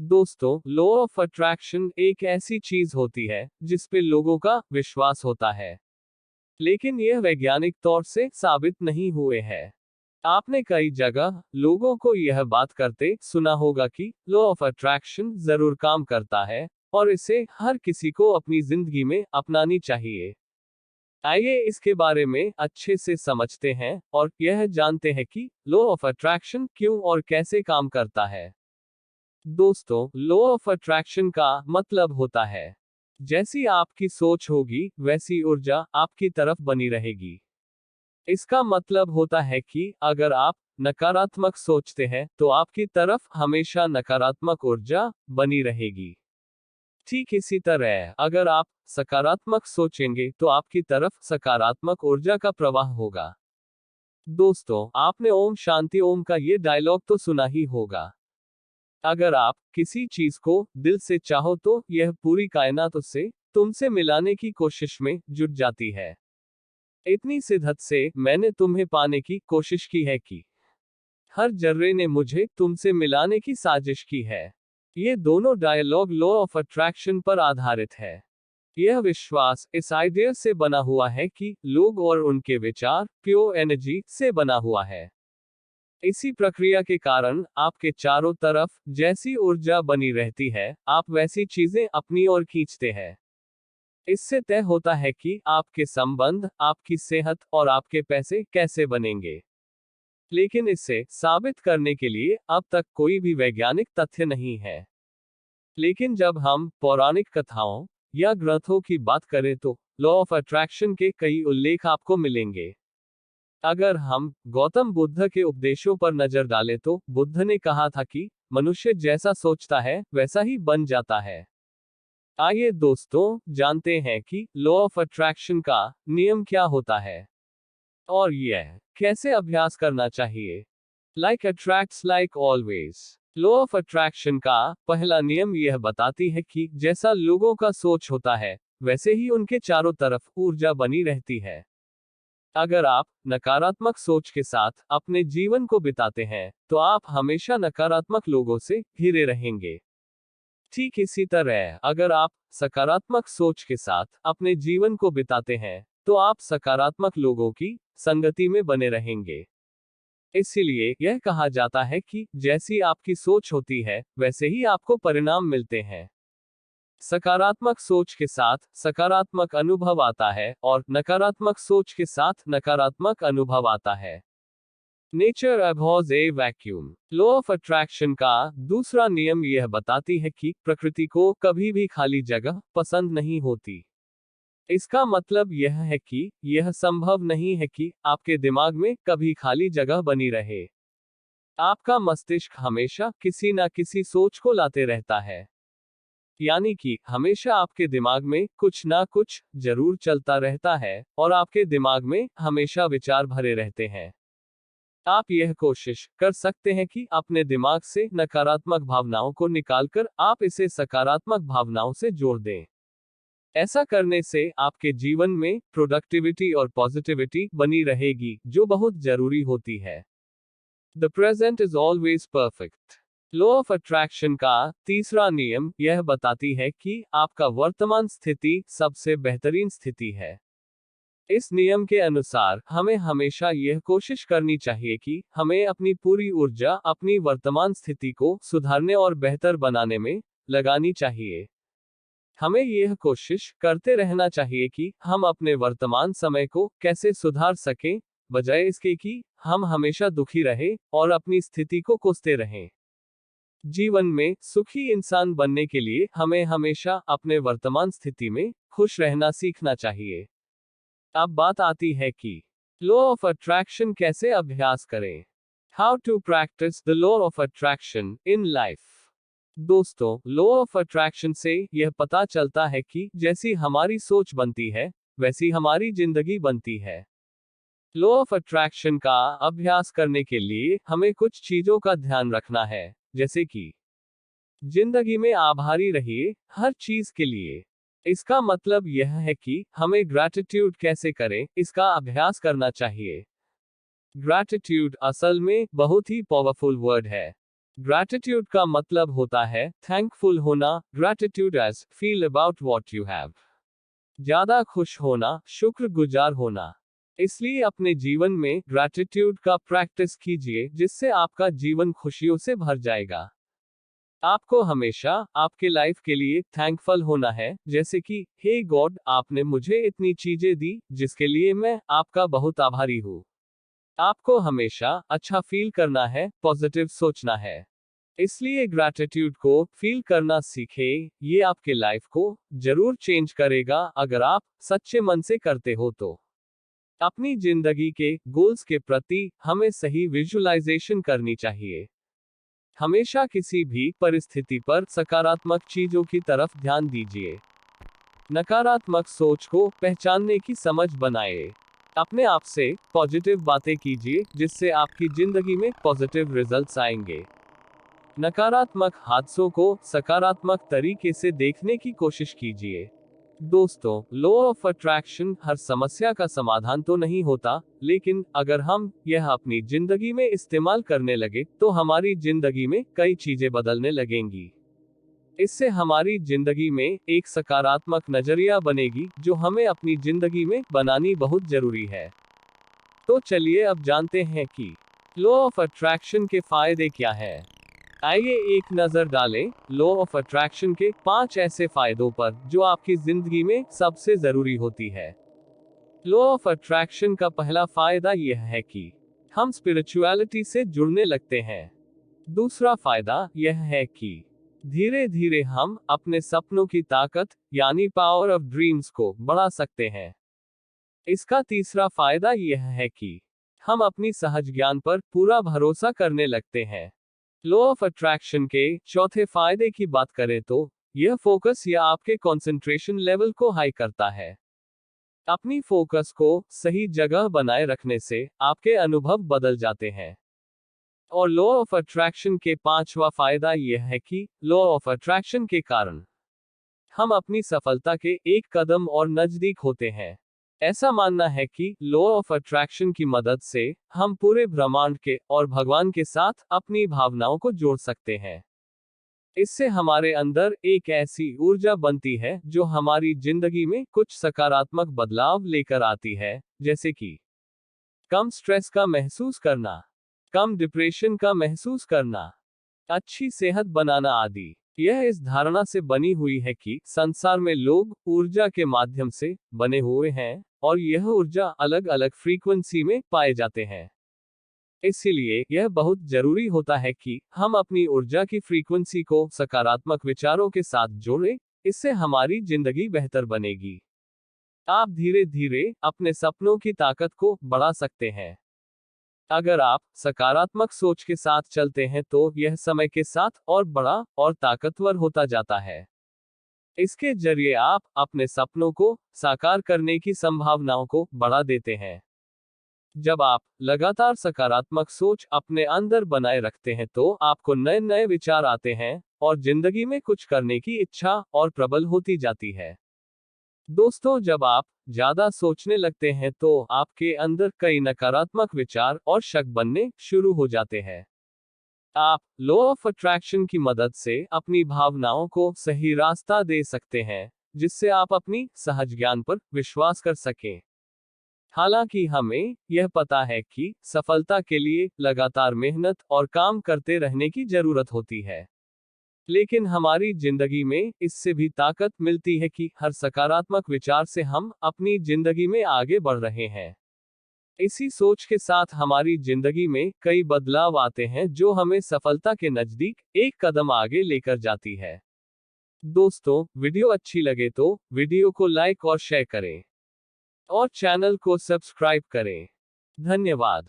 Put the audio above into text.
दोस्तों, law of attraction एक ऐसी चीज होती है जिस पे लोगों का विश्वास होता है, लेकिन यह वैज्ञानिक तौर से साबित नहीं हुए है। आपने कई जगह लोगों को यह बात करते सुना होगा कि लॉ ऑफ अट्रैक्शन जरूर काम करता है और इसे हर किसी को अपनी जिंदगी में अपनानी चाहिए। आइए इसके बारे में अच्छे से समझते हैं और यह जानते हैं कि लॉ ऑफ अट्रैक्शन क्यों और कैसे काम करता है। दोस्तों, लॉ ऑफ अट्रैक्शन का मतलब होता है, जैसी आपकी सोच होगी वैसी ऊर्जा आपकी तरफ बनी रहेगी। इसका मतलब होता है कि अगर आप नकारात्मक सोचते हैं तो आपकी तरफ हमेशा नकारात्मक ऊर्जा बनी रहेगी। ठीक इसी तरह अगर आप सकारात्मक सोचेंगे तो आपकी तरफ सकारात्मक ऊर्जा का प्रवाह होगा। दोस्तों, आपने ओम शांति ओम का ये डायलॉग तो सुना ही होगा। अगर आप किसी चीज को दिल से चाहो तो यह पूरी कायनात उससे तुमसे मिलाने की कोशिश में जुट जाती है। इतनी शिद्दत से मैंने तुम्हें पाने की कोशिश की है कि हर जर्रे ने मुझे तुमसे मिलाने की साजिश की है। ये दोनों डायलॉग लॉ ऑफ अट्रैक्शन पर आधारित है। यह विश्वास इस आइडिया से बना हुआ है कि लोग और उनके विचार प्योर एनर्जी से बना हुआ है। इसी प्रक्रिया के कारण आपके चारों तरफ जैसी ऊर्जा बनी रहती है, आप वैसी चीजें अपनी ओर खींचते हैं। इससे तय होता है कि आपके संबंध, आपकी सेहत और आपके पैसे कैसे बनेंगे। लेकिन इसे साबित करने के लिए अब तक कोई भी वैज्ञानिक तथ्य नहीं है। लेकिन जब हम पौराणिक कथाओं या ग्रंथों की बात करें तो लॉ ऑफ अट्रैक्शन के कई उल्लेख आपको मिलेंगे। अगर हम गौतम बुद्ध के उपदेशों पर नजर डालें तो बुद्ध ने कहा था कि मनुष्य जैसा सोचता है वैसा ही बन जाता है। आइए दोस्तों, जानते हैं कि लॉ ऑफ अट्रैक्शन का नियम क्या होता है और यह कैसे अभ्यास करना चाहिए। Like attracts like always. Law of attraction का पहला नियम यह बताती है कि जैसा लोगों का सोच होता है वैसे ही उनके चारों तरफ ऊर्जा बनी रहती है। अगर आप नकारात्मक सोच के साथ अपने जीवन को बिताते हैं तो आप हमेशा नकारात्मक लोगों से घिरे रहेंगे। ठीक इसी तरह अगर आप सकारात्मक सोच के साथ अपने जीवन को बिताते हैं तो आप सकारात्मक लोगों की संगति में बने रहेंगे। इसीलिए यह कहा जाता है कि जैसी आपकी सोच होती है वैसे ही आपको परिणाम मिलते हैं। सकारात्मक सोच के साथ सकारात्मक अनुभव आता है और नकारात्मक सोच के साथ नकारात्मक अनुभव आता है। Nature abhors a vacuum. Law of attraction का दूसरा नियम यह बताती है कि प्रकृति को कभी भी खाली जगह पसंद नहीं होती। इसका मतलब यह है कि यह संभव नहीं है कि आपके दिमाग में कभी खाली जगह बनी रहे। आपका मस्तिष्क हमेशा किसी ना किसी सोच को लाते रहता है। यानी कि हमेशा आपके दिमाग में कुछ ना कुछ जरूर चलता रहता है और आपके दिमाग में हमेशा विचार भरे रहते हैं। आप यह कोशिश कर सकते हैं कि अपने दिमाग से नकारात्मक भावनाओं को निकालकर आप इसे सकारात्मक भावनाओं से जोड़ दें। ऐसा करने से आपके जीवन में प्रोडक्टिविटी और पॉजिटिविटी बनी रहेगी, जो बहुत जरूरी होती है। The present is always perfect. Law of attraction का तीसरा नियम यह बताती है कि आपका वर्तमान स्थिति सबसे बेहतरीन स्थिति है। इस नियम के अनुसार हमें हमेशा यह कोशिश करनी चाहिए कि हमें अपनी पूरी ऊर्जा अपनी वर्तमान स्थिति को सुधारने और बेहतर बनाने में लगानी चाहिए। हमें यह कोशिश करते रहना चाहिए कि हम अपने वर्तमान समय को कैसे सुधार सकें, बजाय इसके कि हम हमेशा दुखी रहें और अपनी स्थिति को कोसते रहें। जीवन में सुखी इंसान बनने के लिए हमें हमेशा अपने वर्तमान स्थिति में खुश रहना सीखना चाहिए। अब बात आती है कि लॉ ऑफ अट्रैक्शन कैसे अभ्यास करें। How to practise the law of attraction in life. दोस्तों, लॉ ऑफ अट्रैक्शन से यह पता चलता है कि जैसी हमारी सोच बनती है वैसी हमारी जिंदगी बनती है। लॉ ऑफ अट्रैक्शन का अभ्यास करने के लिए हमें कुछ चीजों का ध्यान रखना है, जैसे कि जिंदगी में आभारी रहिए हर चीज के लिए। इसका मतलब यह है कि हमें ग्रैटिट्यूड कैसे करें, इसका अभ्यास करना चाहिए। ग्रैटिट्यूड असल में बहुत ही पावरफुल वर्ड है। ग्रैटिट्यूड का मतलब होता है थैंकफुल होना। Gratitude as feel about what you have. ज्यादा खुश होना, शुक्रगुजार होना। इसलिए अपने जीवन में ग्रैटिट्यूड का प्रैक्टिस कीजिए, जिससे आपका जीवन खुशियों से भर जाएगा। आपको हमेशा आपके लाइफ के लिए थैंकफुल होना है, जैसे कि हे गॉड, आपने मुझे इतनी चीजें दी जिसके लिए मैं आपका बहुत आभारी हूँ। आपको हमेशा अच्छा फील करना है, पॉजिटिव सोचना है। इसलिए ग्रैटिट्यूड को फील करना सीखें। ये आपके लाइफ को जरूर चेंज करेगा अगर आप सच्चे मन से करते हो तो। अपनी जिंदगी के गोल्स के प्रति हमें सही विजुअलाइजेशन करनी चाहिए। हमेशा किसी भी परिस्थिति पर सकारात्मक चीजों की तरफ ध्यान दीजिए। नकारात्मक सोच को पहचानने की समझ बनाए। अपने आप से पॉजिटिव बातें कीजिए, जिससे आपकी जिंदगी में पॉजिटिव रिजल्ट्स आएंगे। नकारात्मक हादसों को सकारात्मक तरीके से देखने की कोशिश कीजिए। दोस्तों, लॉ ऑफ अट्रैक्शन हर समस्या का समाधान तो नहीं होता, लेकिन अगर हम यह अपनी जिंदगी में इस्तेमाल करने लगे तो हमारी जिंदगी में कई चीजें बदलने लगेंगी। इससे हमारी जिंदगी में एक सकारात्मक नजरिया बनेगी, जो हमें अपनी जिंदगी में बनानी बहुत जरूरी है। तो चलिए अब जानते हैं कि लॉ ऑफ अट्रैक्शन के फायदे क्या है। आइए एक नजर डालें लॉ ऑफ अट्रैक्शन के 5 ऐसे फायदों पर जो आपकी जिंदगी में सबसे जरूरी होती है। लॉ ऑफ अट्रैक्शन का पहला फायदा यह है कि हम स्पिरिचुअलिटी से जुड़ने लगते हैं। दूसरा फायदा यह है कि धीरे धीरे हम अपने सपनों की ताकत यानी पावर ऑफ ड्रीम्स को बढ़ा सकते हैं। इसका तीसरा फायदा यह है कि हम अपनी सहज ज्ञान पर पूरा भरोसा करने लगते हैं। लॉ ऑफ अट्रैक्शन के चौथे फायदे की बात करें तो यह फोकस या आपके कंसंट्रेशन लेवल को हाई करता है। अपनी फोकस को सही जगह बनाए रखने से आपके अनुभव बदल जाते हैं। और लॉ ऑफ अट्रैक्शन के पांचवा फायदा यह है कि लॉ ऑफ अट्रैक्शन के कारण हम अपनी सफलता के एक कदम और नजदीक होते हैं। ऐसा मानना है कि लॉ ऑफ अट्रैक्शन की मदद से हम पूरे ब्रह्मांड के और भगवान के साथ अपनी भावनाओं को जोड़ सकते हैं। इससे हमारे अंदर एक ऐसी ऊर्जा बनती है जो हमारी जिंदगी में कुछ सकारात्मक बदलाव लेकर आती है, जैसे कि कम स्ट्रेस का महसूस करना, कम डिप्रेशन का महसूस करना, अच्छी सेहत बनाना आदि। यह इस धारणा से बनी हुई है कि संसार में लोग ऊर्जा के माध्यम से बने हुए हैं और यह ऊर्जा अलग अलग फ्रीक्वेंसी में पाए जाते हैं। इसीलिए यह बहुत जरूरी होता है कि हम अपनी ऊर्जा की फ्रीक्वेंसी को सकारात्मक विचारों के साथ जोड़ें। इससे हमारी जिंदगी बेहतर बनेगी। आप धीरे धीरे अपने सपनों की ताकत को बढ़ा सकते हैं। अगर आप सकारात्मक सोच के साथ चलते हैं तो यह समय के साथ और बड़ा और ताकतवर होता जाता है। इसके जरिए आप अपने सपनों को साकार करने की संभावनाओं को बढ़ा देते हैं। जब आप लगातार सकारात्मक सोच अपने अंदर बनाए रखते हैं तो आपको नए नए विचार आते हैं और जिंदगी में कुछ करने की इच्छा और प्रबल होती जाती है। दोस्तों, जब आप ज्यादा सोचने लगते हैं तो आपके अंदर कई नकारात्मक विचार और शक बनने शुरू हो जाते हैं। आप लॉ ऑफ अट्रैक्शन की मदद से अपनी भावनाओं को सही रास्ता दे सकते हैं, जिससे आप अपनी सहज ज्ञान पर विश्वास कर सकें। हालांकि हमें यह पता है कि सफलता के लिए लगातार मेहनत और काम करते रहने की जरूरत होती है, लेकिन हमारी जिंदगी में इससे भी ताकत मिलती है कि हर सकारात्मक विचार से हम अपनी जिंदगी में आगे बढ़ रहे हैं। इसी सोच के साथ हमारी जिंदगी में कई बदलाव आते हैं जो हमें सफलता के नजदीक एक कदम आगे लेकर जाती है। दोस्तों, वीडियो अच्छी लगे तो वीडियो को लाइक और शेयर करें और चैनल को सब्सक्राइब करें। धन्यवाद।